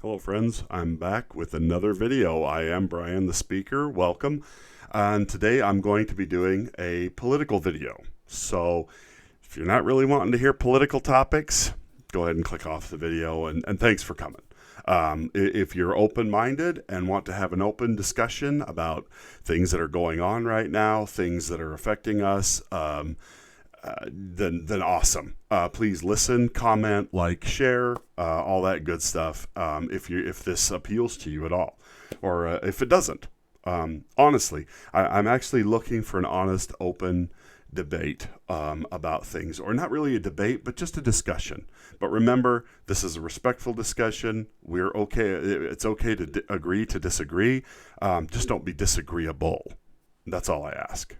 Hello friends, I'm back with another video. I am Brian the speaker, welcome. And today I'm going to be doing a political video. So if you're not really wanting to hear political topics, go ahead and click off the video and thanks for coming. If you're open-minded and want to have an open discussion about things that are going on right now, things that are affecting us, then awesome. Please listen, comment, like, share, all that good stuff. If this appeals to you at all, or if it doesn't. Honestly, I'm actually looking for an honest, open debate about things, or not really a debate, but just a discussion. But remember, this is a respectful discussion. We're okay. It's okay to agree to disagree. Just don't be disagreeable. That's all I ask.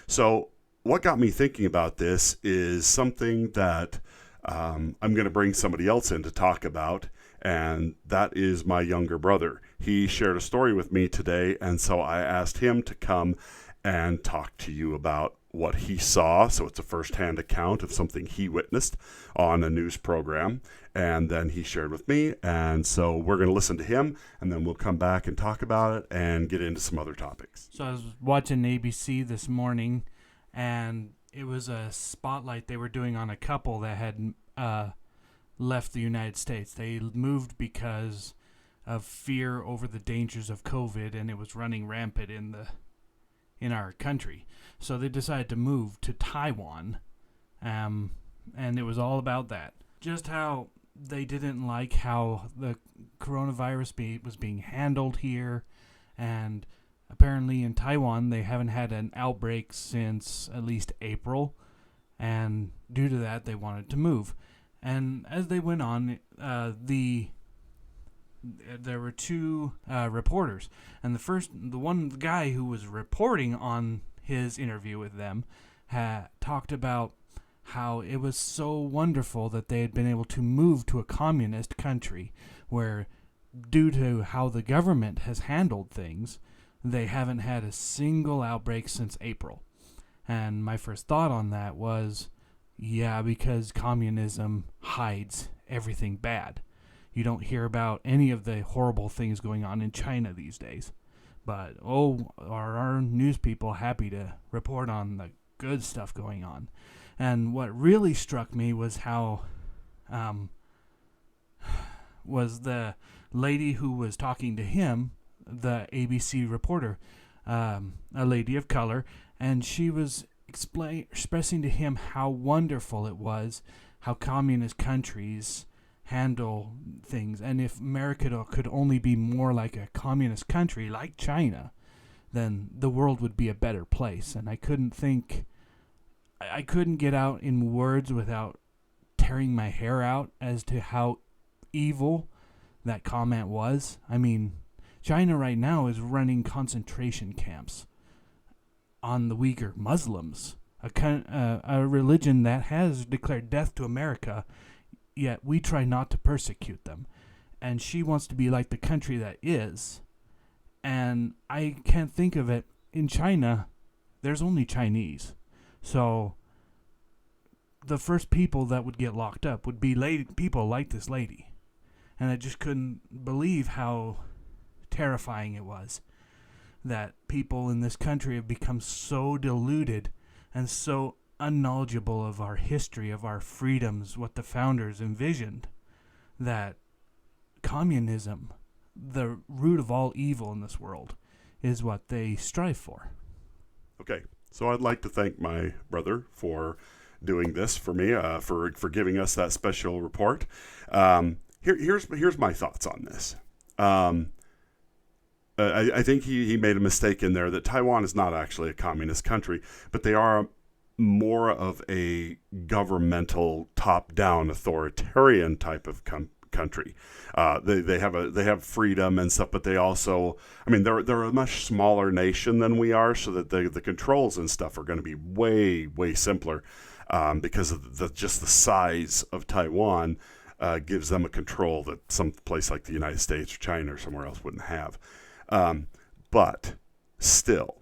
So what got me thinking about this is something that I'm going to bring somebody else in to talk about, and that is my younger brother. He shared a story with me today, and so I asked him to come and talk to you about what he saw. So it's a first-hand account of something he witnessed on a news program, and then he shared with me. And so we're going to listen to him, and then we'll come back and talk about it and get into some other topics. So I was watching ABC this morning, and it was a spotlight they were doing on a couple that had left the United States. They moved because of fear over the dangers of COVID, and it was running rampant in our country. So they decided to move to Taiwan, and it was all about that. Just how they didn't like how the coronavirus was being handled here, and apparently in Taiwan they haven't had an outbreak since at least April, and due to that they wanted to move. And as they went on, there were two reporters, and the guy who was reporting on his interview with them talked about how it was so wonderful that they had been able to move to a communist country where, due to how the government has handled things, they haven't had a single outbreak since April. And my first thought on that was, yeah, because communism hides everything bad. You don't hear about any of the horrible things going on in China these days. But, are our news people happy to report on the good stuff going on? And what really struck me was how was the lady who was talking to him, the ABC reporter, a lady of color, and she was expressing to him how wonderful it was how communist countries handle things, and if America could only be more like a communist country like China, then the world would be a better place. And I couldn't get out in words without tearing my hair out as to how evil that comment was. I mean, China right now is running concentration camps on the Uyghur Muslims, a religion that has declared death to America, yet we try not to persecute them. And she wants to be like the country that is. And I can't think of it. In China, there's only Chinese. So the first people that would get locked up would be people like this lady. And I just couldn't believe how terrifying it was that people in this country have become so deluded and so unknowledgeable of our history, of our freedoms, what the founders envisioned, that communism, the root of all evil in this world, is what they strive for. Okay, so I'd like to thank my brother for doing this for me, for giving us that special report. Here's my thoughts on this. I think he made a mistake in there that Taiwan is not actually a communist country, but they are more of a governmental, top-down, authoritarian type of country. They have freedom and stuff, but they also, I mean, they're a much smaller nation than we are, so that the controls and stuff are going to be way simpler, because of just the size of Taiwan gives them a control that some place like the United States or China or somewhere else wouldn't have. But still,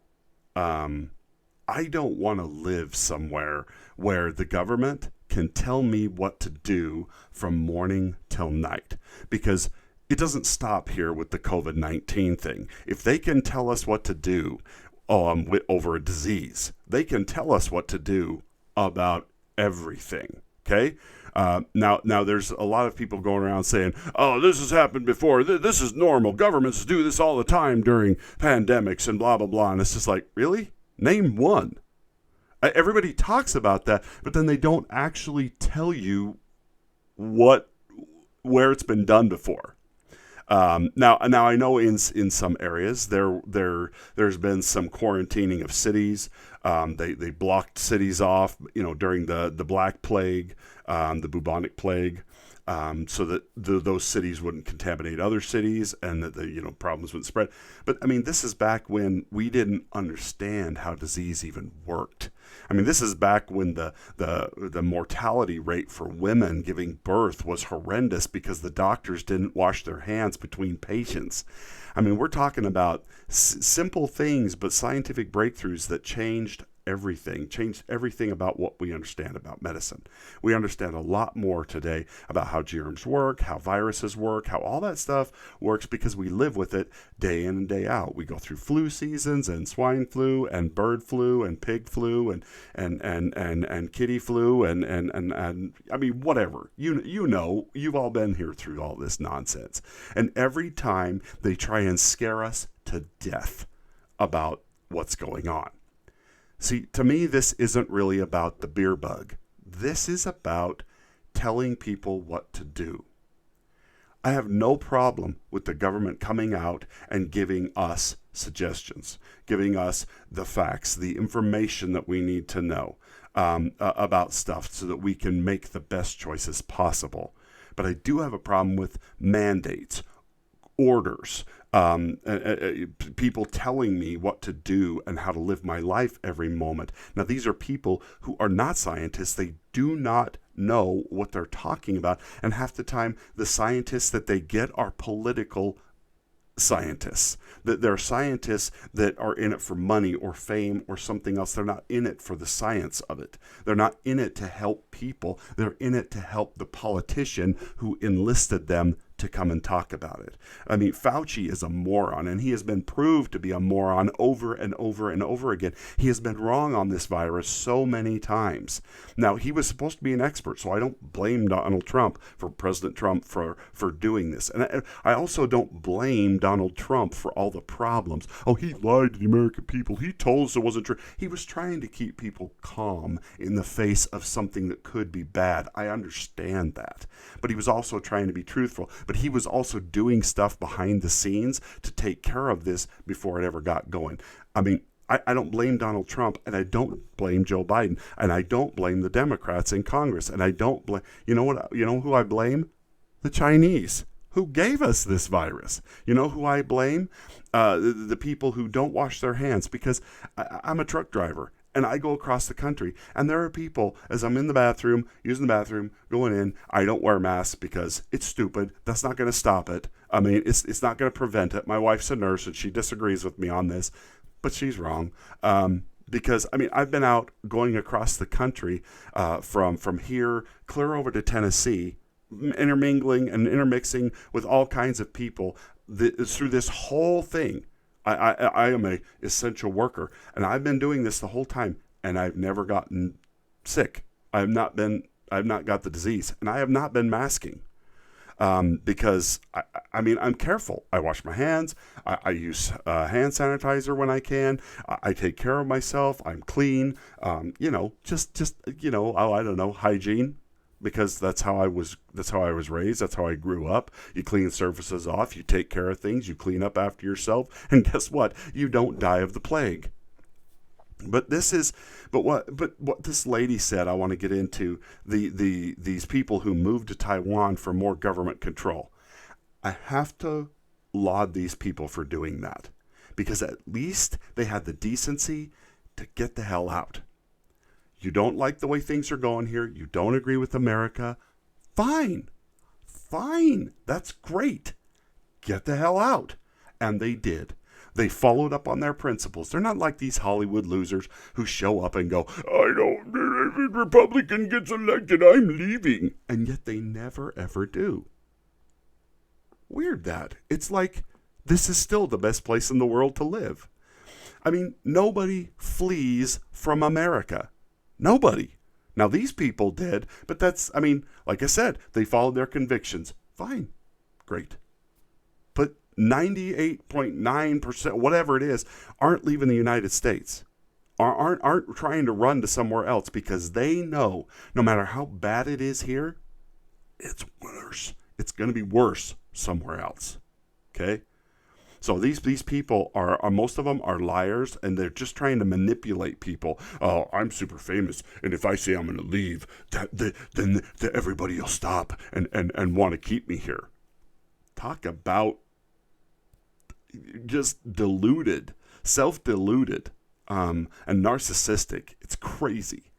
I don't want to live somewhere where the government can tell me what to do from morning till night, because it doesn't stop here with the COVID-19 thing. If they can tell us what to do over a disease, they can tell us what to do about everything. Okay. Now, there's a lot of people going around saying, "Oh, this has happened before. This is normal. Governments do this all the time during pandemics and blah blah blah." And it's just like, really? Name one. Everybody talks about that, but then they don't actually tell you where it's been done before. Now I know in some areas there's been some quarantining of cities. They blocked cities off, during the Black Plague, the bubonic plague, so that those cities wouldn't contaminate other cities and that the problems wouldn't spread. But I mean, this is back when we didn't understand how disease even worked. I mean, this is back when the mortality rate for women giving birth was horrendous because the doctors didn't wash their hands between patients. I mean, we're talking about simple things, but scientific breakthroughs that changed everything about what we understand about medicine. We understand a lot more today about how germs work, how viruses work, how all that stuff works because we live with it day in and day out. We go through flu seasons and swine flu and bird flu and pig flu and kitty flu and I mean, whatever. You've all been here through all this nonsense. And every time they try and scare us to death about what's going on. See, to me, this isn't really about the beer bug. This is about telling people what to do. I have no problem with the government coming out and giving us suggestions, giving us the facts, the information that we need to know about stuff so that we can make the best choices possible. But I do have a problem with mandates, orders, people telling me what to do and how to live my life every moment. Now, these are people who are not scientists. They do not know what they're talking about. And half the time, the scientists that they get are political scientists. That they're scientists that are in it for money or fame or something else. They're not in it for the science of it. They're not in it to help people. They're in it to help the politician who enlisted them to come and talk about it. I mean, Fauci is a moron, and he has been proved to be a moron over and over and over again. He has been wrong on this virus so many times. Now, he was supposed to be an expert, so I don't blame Donald Trump, President Trump, for doing this. And I also don't blame Donald Trump for all the problems. Oh, he lied to the American people. He told us it wasn't true. He was trying to keep people calm in the face of something that could be bad. I understand that. But he was also trying to be truthful. But he was also doing stuff behind the scenes to take care of this before it ever got going. I mean, I don't blame Donald Trump, and I don't blame Joe Biden, and I don't blame the Democrats in Congress, and I don't blame, you know who I blame? The Chinese, who gave us this virus. You know who I blame? The people who don't wash their hands, because I'm a truck driver. And I go across the country, and there are people, as I'm in the bathroom, using the bathroom, going in, I don't wear masks because it's stupid. That's not going to stop it. I mean, it's not going to prevent it. My wife's a nurse, and she disagrees with me on this, but she's wrong. Because, I mean, I've been out going across the country from here clear over to Tennessee, intermingling and intermixing with all kinds of people through this whole thing. I am a essential worker, and I've been doing this the whole time, and I've never gotten sick. I have not got the disease, and I have not been masking because I mean, I'm careful. I wash my hands. I use hand sanitizer when I can. I take care of myself. I'm clean. Just I don't know, hygiene. Because that's how I was raised. That's how I grew up. You clean surfaces off. You take care of things. You clean up after yourself. And guess what? You don't die of the plague. But what this lady said, I want to get into these people who moved to Taiwan for more government control. I have to laud these people for doing that, because at least they had the decency to get the hell out. You don't like the way things are going here. You don't agree with America. Fine. That's great. Get the hell out. And they did. They followed up on their principles. They're not like these Hollywood losers who show up and go, if a Republican gets elected, I'm leaving. And yet they never, ever do. Weird that. It's like this is still the best place in the world to live. I mean, nobody flees from America. Nobody. Now, these people did, but that's, I mean, like I said, they followed their convictions. Fine. Great. But 98.9%, whatever it is, aren't leaving the United States. Aren't trying to run to somewhere else because they know no matter how bad it is here, it's worse. It's going to be worse somewhere else. Okay? So these people are most of them are liars, and they're just trying to manipulate people. Oh, I'm super famous, and if I say I'm going to leave, then everybody will stop and want to keep me here. Talk about just deluded, self-deluded, and narcissistic. It's crazy.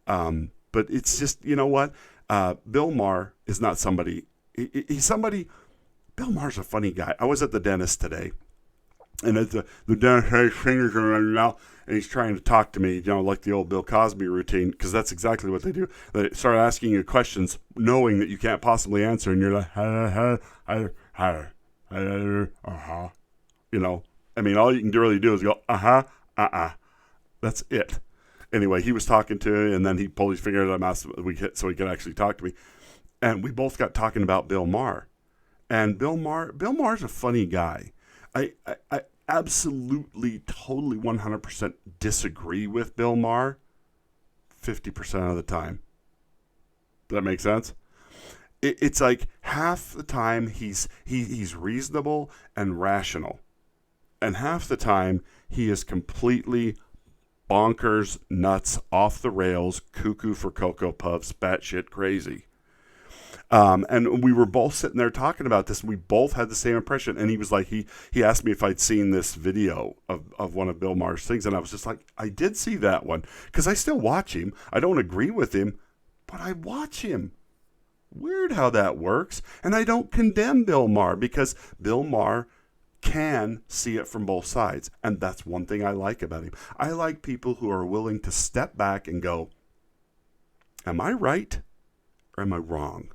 But it's just, you know what? Bill Maher is not somebody. He's somebody. Bill Maher's a funny guy. I was at the dentist today, and the dentist has his fingers around my mouth, and he's trying to talk to me, like the old Bill Cosby routine, because that's exactly what they do. They start asking you questions, knowing that you can't possibly answer, and you're like, I mean, all you can really do is go, That's it. Anyway, he was talking to me, and then he pulled his finger out of my mouth so he could actually talk to me, and we both got talking about Bill Maher. And Bill Maher's a funny guy. I absolutely, totally, 100% disagree with Bill Maher 50% of the time. Does that make sense? It's like half the time he's reasonable and rational. And half the time he is completely bonkers, nuts, off the rails, cuckoo for Cocoa Puffs, batshit crazy. And we were both sitting there talking about this, and we both had the same impression. And he was like, he asked me if I'd seen this video of one of Bill Maher's things, and I was just like, I did see that one, because I still watch him. I don't agree with him, but I watch him. Weird how that works. And I don't condemn Bill Maher, because Bill Maher can see it from both sides. And that's one thing I like about him. I like people who are willing to step back and go, am I right or am I wrong?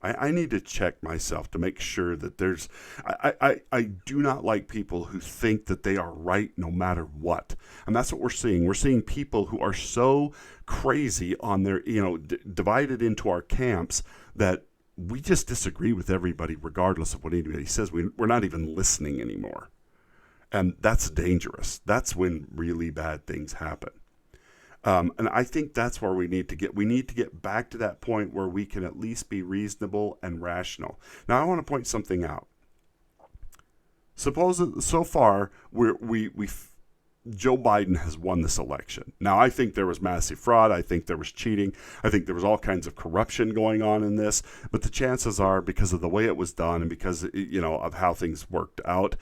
I need to check myself to make sure that there's... I do not like people who think that they are right no matter what. And that's what we're seeing. We're seeing people who are so crazy on their, divided into our camps that we just disagree with everybody regardless of what anybody says. We're not even listening anymore. And that's dangerous. That's when really bad things happen. And I think that's where we need to get. We need to get back to that point where we can at least be reasonable and rational. Now, I want to point something out. Suppose that so far Joe Biden has won this election. Now, I think there was massive fraud. I think there was cheating. I think there was all kinds of corruption going on in this. But the chances are, because of the way it was done and because, of how things worked out,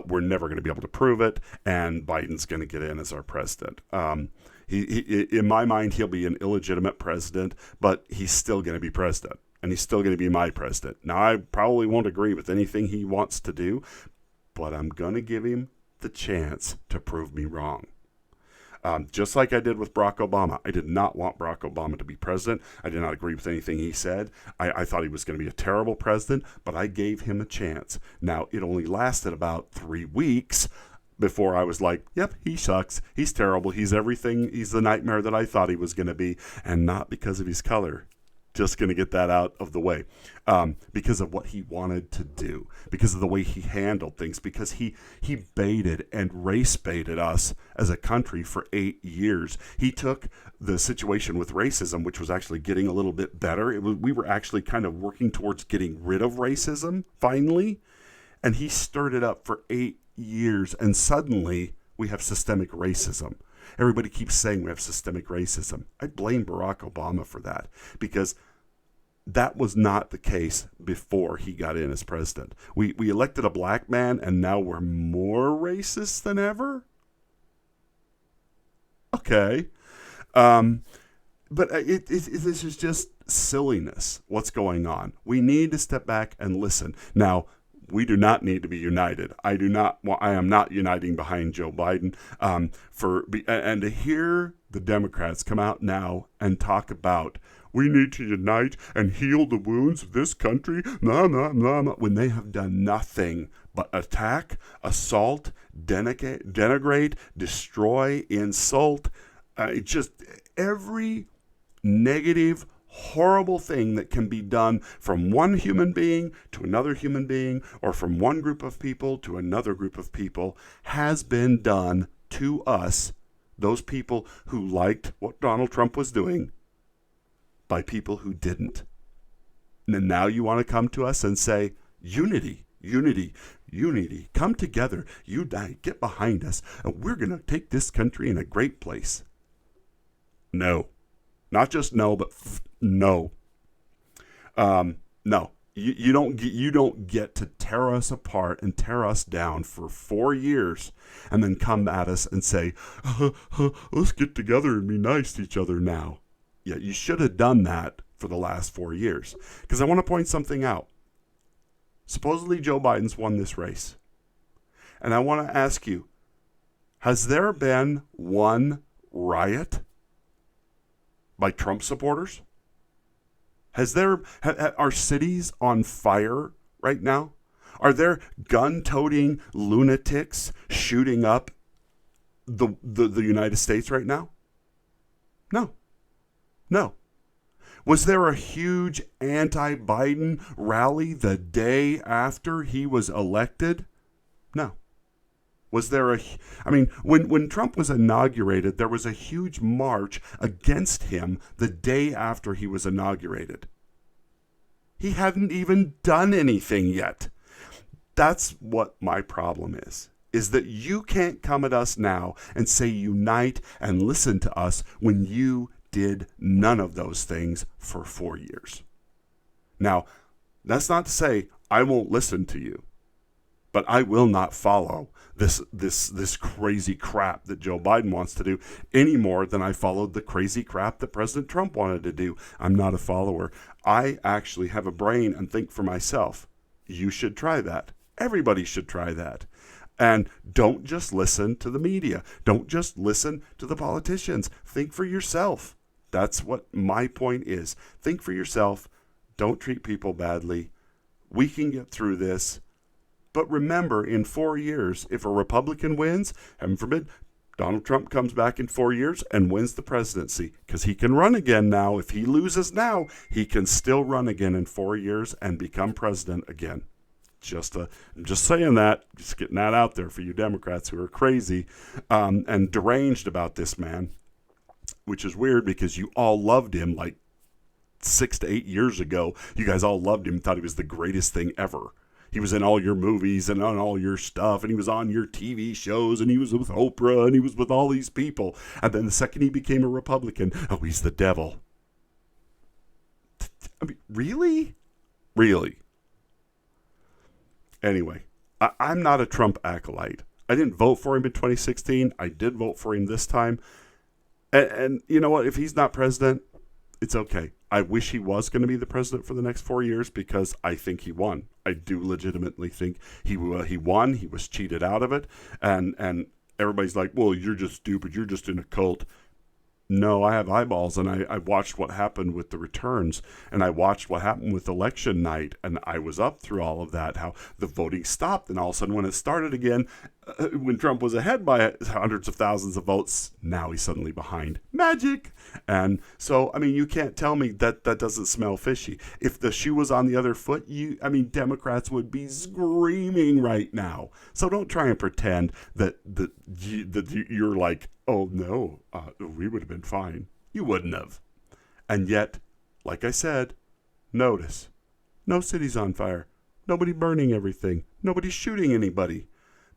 we're never going to be able to prove it. And Biden's going to get in as our president. He, in my mind, he'll be an illegitimate president, but he's still going to be president. And he's still going to be my president. Now, I probably won't agree with anything he wants to do, but I'm going to give him the chance to prove me wrong. Just like I did with Barack Obama. I did not want Barack Obama to be president. I did not agree with anything he said. I thought he was going to be a terrible president, but I gave him a chance. Now, it only lasted about 3 weeks before I was like, yep, he sucks. He's terrible. He's everything. He's the nightmare that I thought he was going to be, and not because of his color. Just going to get that out of the way. Because of what he wanted to do, because of the way he handled things, because he baited and race baited us as a country for 8 years. He took the situation with racism, which was actually getting a little bit better. We were actually kind of working towards getting rid of racism finally, and he stirred it up for 8 years, and suddenly we have systemic racism. Everybody keeps saying we have systemic racism. I blame Barack Obama for that, because that was not the case before he got in as president. We elected a black man, and now we're more racist than ever? Okay. But this is just silliness, what's going on. We need to step back and listen. Now, we do not need to be united. I am not uniting behind Joe Biden. And to hear the Democrats come out now and talk about we need to unite and heal the wounds of this country, when they have done nothing but attack, assault, denigrate, destroy, insult, just every negative, horrible thing that can be done from one human being to another human being, or from one group of people to another group of people, has been done to us, those people who liked what Donald Trump was doing, by people who didn't. And now you want to come to us and say, unity, come together, unite, get behind us, and we're going to take this country in a great place. No. Not just no, but no. No. You don't get to tear us apart and tear us down for 4 years and then come at us and say, let's get together and be nice to each other now. Yeah, you should have done that for the last 4 years. Because I want to point something out. Supposedly Joe Biden's won this race. And I want to ask you, has there been one riot by Trump supporters? Are cities on fire right now? Are there gun-toting lunatics shooting up the United States right now? No. Was there a huge anti-Biden rally the day after he was elected? No. Was there when Trump was inaugurated, there was a huge march against him the day after he was inaugurated. He hadn't even done anything yet. That's what my problem is that you can't come at us now and say unite and listen to us when you did none of those things for 4 years. Now, that's not to say I won't listen to you, but I will not follow this crazy crap that Joe Biden wants to do any more than I followed the crazy crap that President Trump wanted to do. I'm not a follower. I actually have a brain and think for myself. You should try that. Everybody should try that. And don't just listen to the media. Don't just listen to the politicians. Think for yourself. That's what my point is. Think for yourself. Don't treat people badly. We can get through this. But remember, in 4 years, if a Republican wins, heaven forbid, Donald Trump comes back in 4 years and wins the presidency, because he can run again now. If he loses now, he can still run again in 4 years and become president again. I'm just saying that, just getting that out there for you Democrats who are crazy and deranged about this man, which is weird because you all loved him like 6 to 8 years ago. You guys all loved him, thought he was the greatest thing ever. He was in all your movies and on all your stuff, and he was on your TV shows, and he was with Oprah, and he was with all these people. And then the second he became a Republican, oh, he's the devil. I mean, really? Really? Anyway, I'm not a Trump acolyte. I didn't vote for him in 2016. I did vote for him this time. And you know what? If he's not president, it's okay. I wish he was going to be the president for the next 4 years because I think he won. I do legitimately think he won. He was cheated out of it. And everybody's like, well, you're just stupid. You're just in a cult. No, I have eyeballs, and I watched what happened with the returns, and I watched what happened with election night, and I was up through all of that, how the voting stopped, and all of a sudden when it started again, when Trump was ahead by hundreds of thousands of votes, now he's suddenly behind. Magic! And so, I mean, you can't tell me that doesn't smell fishy. If the shoe was on the other foot, Democrats would be screaming right now. So don't try and pretend that you're like, oh no, we would have been fine. You wouldn't have. And yet, like I said, notice, no city's on fire. Nobody burning everything. Nobody shooting anybody.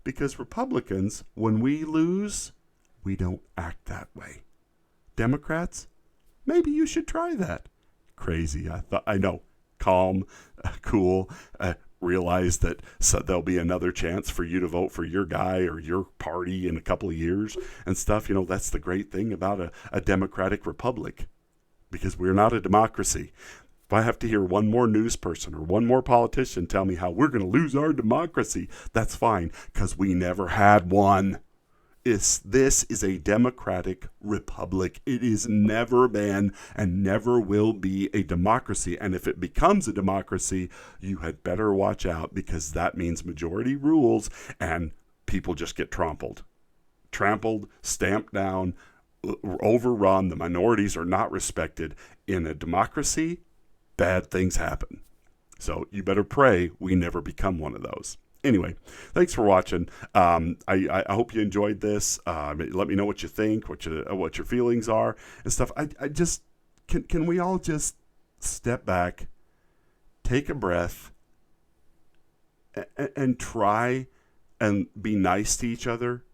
Because Republicans, when we lose, we don't act that way. Democrats, maybe you should try that. Crazy. I know. Calm, cool, realize that there'll be another chance for you to vote for your guy or your party in a couple of years and stuff. You know, that's the great thing about a democratic republic, because we're not a democracy. If I have to hear one more news person or one more politician tell me how we're going to lose our democracy, that's fine, because we never had one. This is a democratic republic. It is never been and never will be a democracy. And if it becomes a democracy, you had better watch out, because that means majority rules and people just get trampled, stamped down, overrun. The minorities are not respected. In a democracy, bad things happen. So you better pray we never become one of those. Anyway, thanks for watching. I hope you enjoyed this. Let me know what you think, what your feelings are and stuff. I just can we all just step back, take a breath, and try and be nice to each other?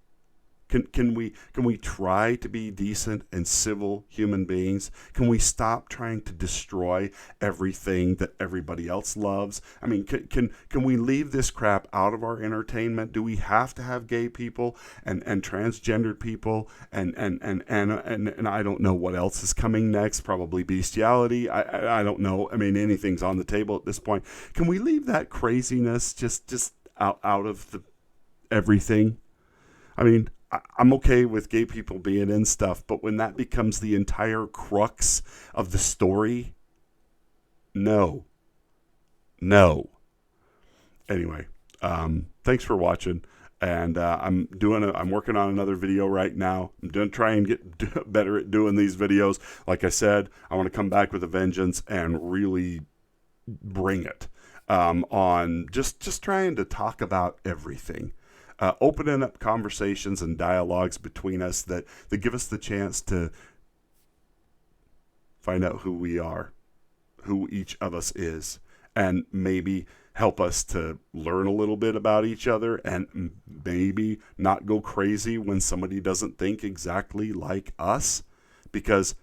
Can we try to be decent and civil human beings? Can we stop trying to destroy everything that everybody else loves? I mean, can we leave this crap out of our entertainment? Do we have to have gay people and transgendered people and I don't know what else is coming next? Probably bestiality. I don't know. I mean, anything's on the table at this point. Can we leave that craziness just out of everything? I mean, I'm okay with gay people being in stuff, but when that becomes the entire crux of the story, no. Anyway, thanks for watching, and I'm working on another video right now. I'm going to try and get better at doing these videos. Like I said, I want to come back with a vengeance and really bring it on just trying to talk about everything. Opening up conversations and dialogues between us that give us the chance to find out who we are, who each of us is, and maybe help us to learn a little bit about each other and maybe not go crazy when somebody doesn't think exactly like us. Because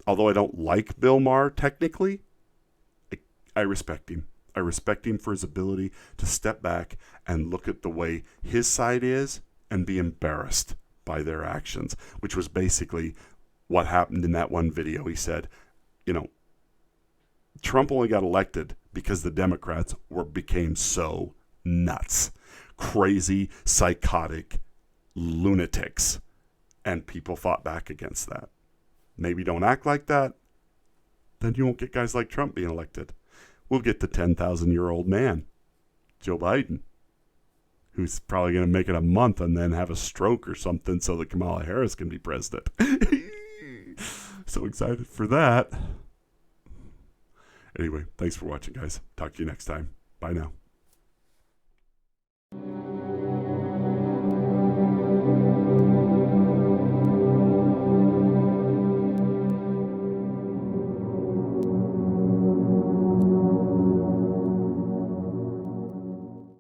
although I don't like Bill Maher technically, I respect him. I respect him for his ability to step back and look at the way his side is and be embarrassed by their actions, which was basically what happened in that one video. He said, Trump only got elected because the Democrats became so nuts, crazy, psychotic lunatics, and people fought back against that. Maybe don't act like that, then you won't get guys like Trump being elected. We'll get the 10,000-year-old man, Joe Biden, who's probably going to make it a month and then have a stroke or something so that Kamala Harris can be president. So excited for that. Anyway, thanks for watching, guys. Talk to you next time. Bye now.